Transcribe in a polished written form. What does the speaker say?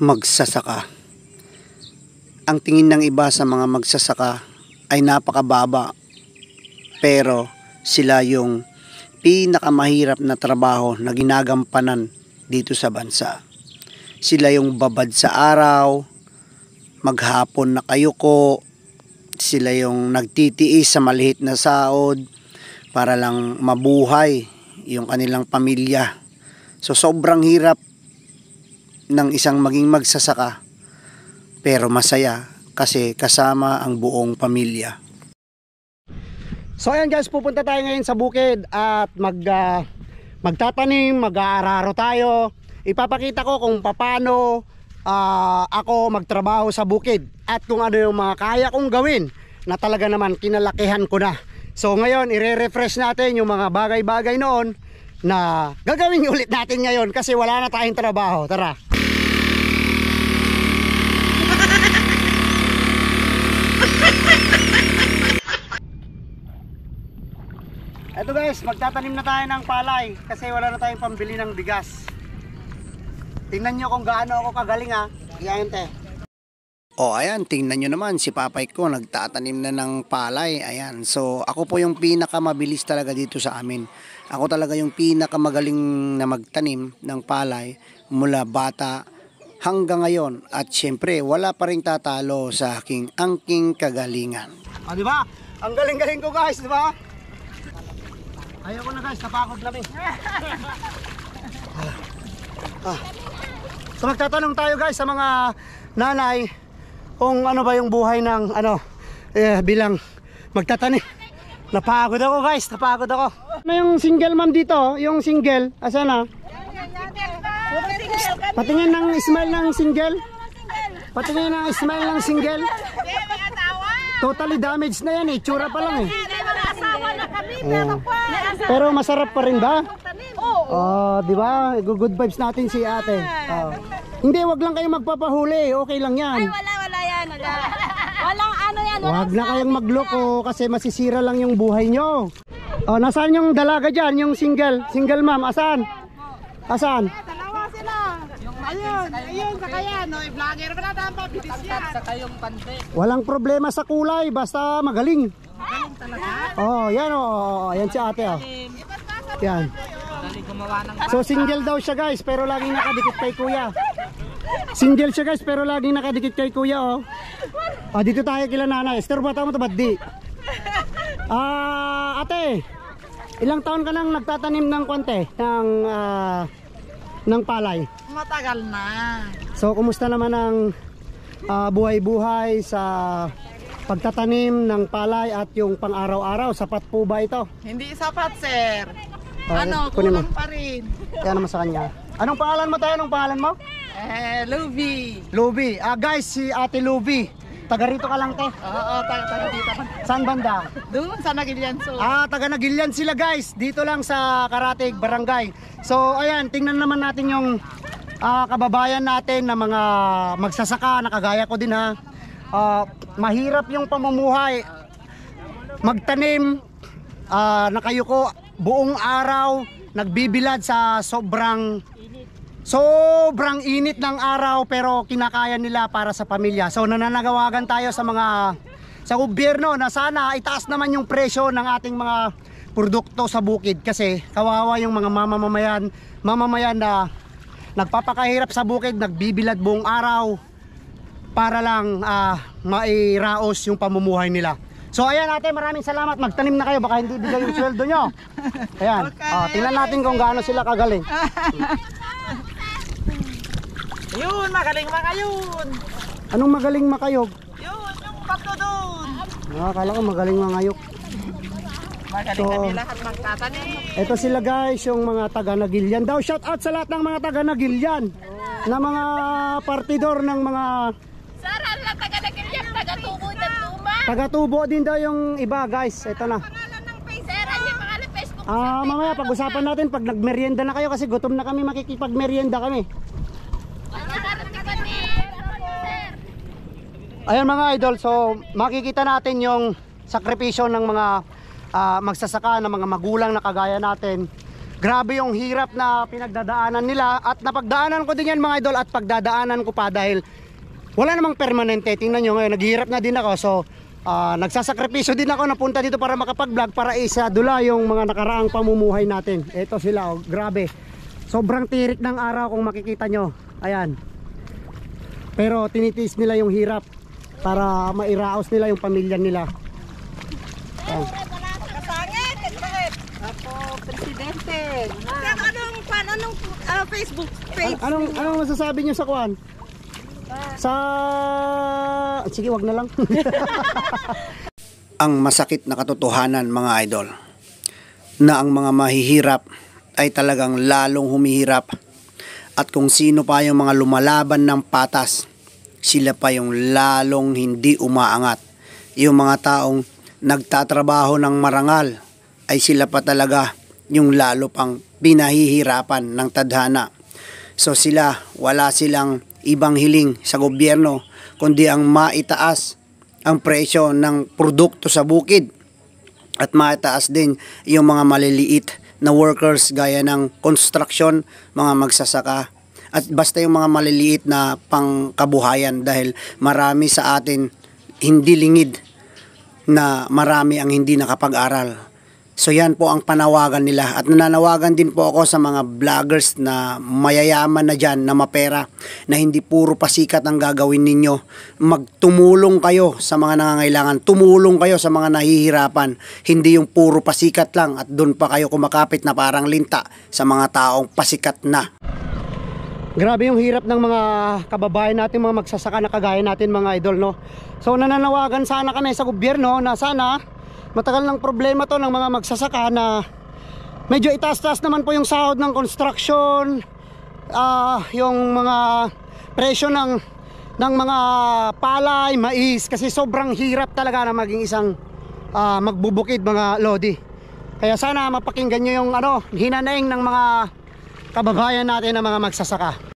Magsasaka. Ang tingin ng iba sa mga magsasaka ay napakababa, pero sila yung pinakamahirap na trabaho na ginagampanan dito sa bansa. Sila yung babad sa araw, maghapon na kayuko, sila yung nagtitiis sa maliit na sahod para lang mabuhay yung kanilang pamilya. So sobrang hirap ng isang maging magsasaka, pero masaya kasi kasama ang buong pamilya. So ayan guys, pupunta tayo ngayon sa bukid at magtatanim, mag-aararo tayo. Ipapakita ko kung paano ako magtrabaho sa bukid at kung ano yung mga kaya kong gawin na talaga naman kinalakihan ko na. So ngayon, ire-refresh natin yung mga bagay-bagay noon na gagawin ulit natin ngayon kasi wala na tayong trabaho. Tara! Eto guys, magtatanim na tayo ng palay kasi wala na tayong pambili ng bigas. Tingnan nyo kung gaano ako kagaling ha. Ayan te. O ayan, tingnan nyo naman si papay ko nagtatanim na ng palay. Ayan, so ako po yung pinakamabilis talaga dito sa amin. Ako talaga yung pinakamagaling na magtanim ng palay mula bata hanggang ngayon. At syempre, wala pa rin tatalo sa aking angking kagalingan. O diba? Ang galing-galing ko guys, diba? Ayoko na guys, napakod namin. So magtatanong tayo guys sa mga nanay kung ano ba yung buhay ng bilang magtatanim. Napagod ako guys, napagod ako. Ano yung single ma'am dito? Yung single, asan na? Patingin ng smile ng single. Patingin ng smile ng single. Totally damaged na yan eh, tsura pa lang eh. Pero masarap pa rin ba? Oo. Di ba? Good vibes natin si ate. Hindi, wag lang kayong magpapahuli. Okay lang yan. Ay, wala yan. Walang ano yan. Wag na kayong magloko kasi masisira lang yung buhay nyo. Nasaan yung dalaga dyan? Yung single? Single ma'am, asan? Asan? Dalawa sila. Ayun, sakayan. Vlogger pa natin pa. Bitis yan. Sakayong pante. Walang problema sa kulay, basta magaling. Magaling talaga? Yan Ayan si ate Yan. So single daw siya guys, pero laging nakadikit kay kuya. Single siya guys, pero laging nakadikit kay kuya dito tayo kila nanay. Esther, bata mo to ba't di? Ate, ilang taon ka nang nagtatanim ng kwante? Ng palay? Matagal na. So kumusta naman ang buhay-buhay sa pagtatanim ng palay at yung pang-araw-araw? Sapat po ba ito? Hindi sapat, sir. Kulang pa rin. Yan naman sa kanya. Anong pangalan mo tayo? Anong pangalan mo? Luby. Luby. Guys, si ate Luby. Taga rito ka lang te? Oo, taga dito. Saan banda? Doon sa Nagilian. Taga Nagilian sila guys. Dito lang sa Karatig, Barangay. So ayan, tingnan naman natin yung kababayan natin na mga magsasaka. Nakagaya ko din ha. Mahirap yung pamumuhay. Magtanim, nakayuko buong araw, nagbibilad sa sobrang init ng araw, pero kinakaya nila para sa pamilya. So nananawagan tayo sa gobyerno na sana itaas naman yung presyo ng ating mga produkto sa bukid kasi kawawa yung mga mamamayan na nagpapakahirap sa bukid, nagbibilad buong araw para lang mairaos yung pamumuhay nila. So ayan ate, maraming salamat. Magtanim na kayo, baka hindi bigay yung sweldo nyo. Ayan, tingnan natin kung gaano sila kagaling. Yun, magaling makayun. Anong magaling makayog? Yun, yung tatlo doon. Akala ko magaling mangayok. Magaling kami lahat magtatanim. Ito sila guys, yung mga taga Nagilian daw. Shout out sa lahat ng mga taga Nagilian, na mga partidor ng mga Sara lang taga Nagilian, taga Tubo ng Luma. taga Tubo din daw yung iba guys. Ito na. Pangalan ng Facebook. Sara, yung pangalan ng Facebook. Mamaya pag-usapan natin pag nagmerienda na kayo kasi gutom na kami, makikipagmerienda kami. Ayan mga idol, so makikita natin yung sakripisyo ng mga magsasaka, ng mga magulang na kagaya natin Grabe yung hirap na pinagdadaanan nila at napagdaanan ko din yan mga idol at pagdadaanan ko pa dahil wala namang permanente. Tingnan nyo ngayon, naghihirap na din ako. So nagsasakripisyo din ako, napunta dito para makapag-vlog para isadula yung mga nakaraang pamumuhay natin. Ito sila, oh, grabe. Sobrang tirik ng araw kung makikita nyo. Ayan. Pero tinitiis nila yung hirap para mairaos nila yung pamilya nila. Ayan. Ako, presidente. Anong Facebook page? Anong masasabi nyo sa kuwan? Sige, wag na lang. Ang masakit na katotohanan mga idol, na ang mga mahihirap ay talagang lalong humihirap, at kung sino pa yung mga lumalaban ng patas, sila pa yung lalong hindi umaangat. Yung mga taong nagtatrabaho ng marangal ay sila pa talaga yung lalo pang pinahihirapan ng tadhana. So sila, wala silang ibang hiling sa gobyerno kundi ang maitaas ang presyo ng produkto sa bukid at maitaas din yung mga maliliit na workers gaya ng construction, mga magsasaka at basta yung mga maliliit na pangkabuhayan, dahil marami sa atin hindi lingid na marami ang hindi nakapag-aral. So yan po ang panawagan nila, at nananawagan din po ako sa mga vloggers na mayayaman na dyan, na mapera, na hindi puro pasikat ang gagawin ninyo. Magtumulong kayo sa mga nangangailangan, tumulong kayo sa mga nahihirapan, hindi yung puro pasikat lang at doon pa kayo kumakapit na parang linta sa mga taong pasikat na. Grabe yung hirap ng mga kababayan natin, mga magsasaka na kagaya natin mga idol, no? So nananawagan sana kami sa gobyerno na sana, matagal ng problema to ng mga magsasaka na medyo itaas-taas naman po yung sahod ng construction, yung mga presyo ng mga palay, mais, kasi sobrang hirap talaga na maging isang magbubukid mga lodi. Kaya sana mapakinggan nyo yung hinanaing ng mga kababayan natin na mga magsasaka.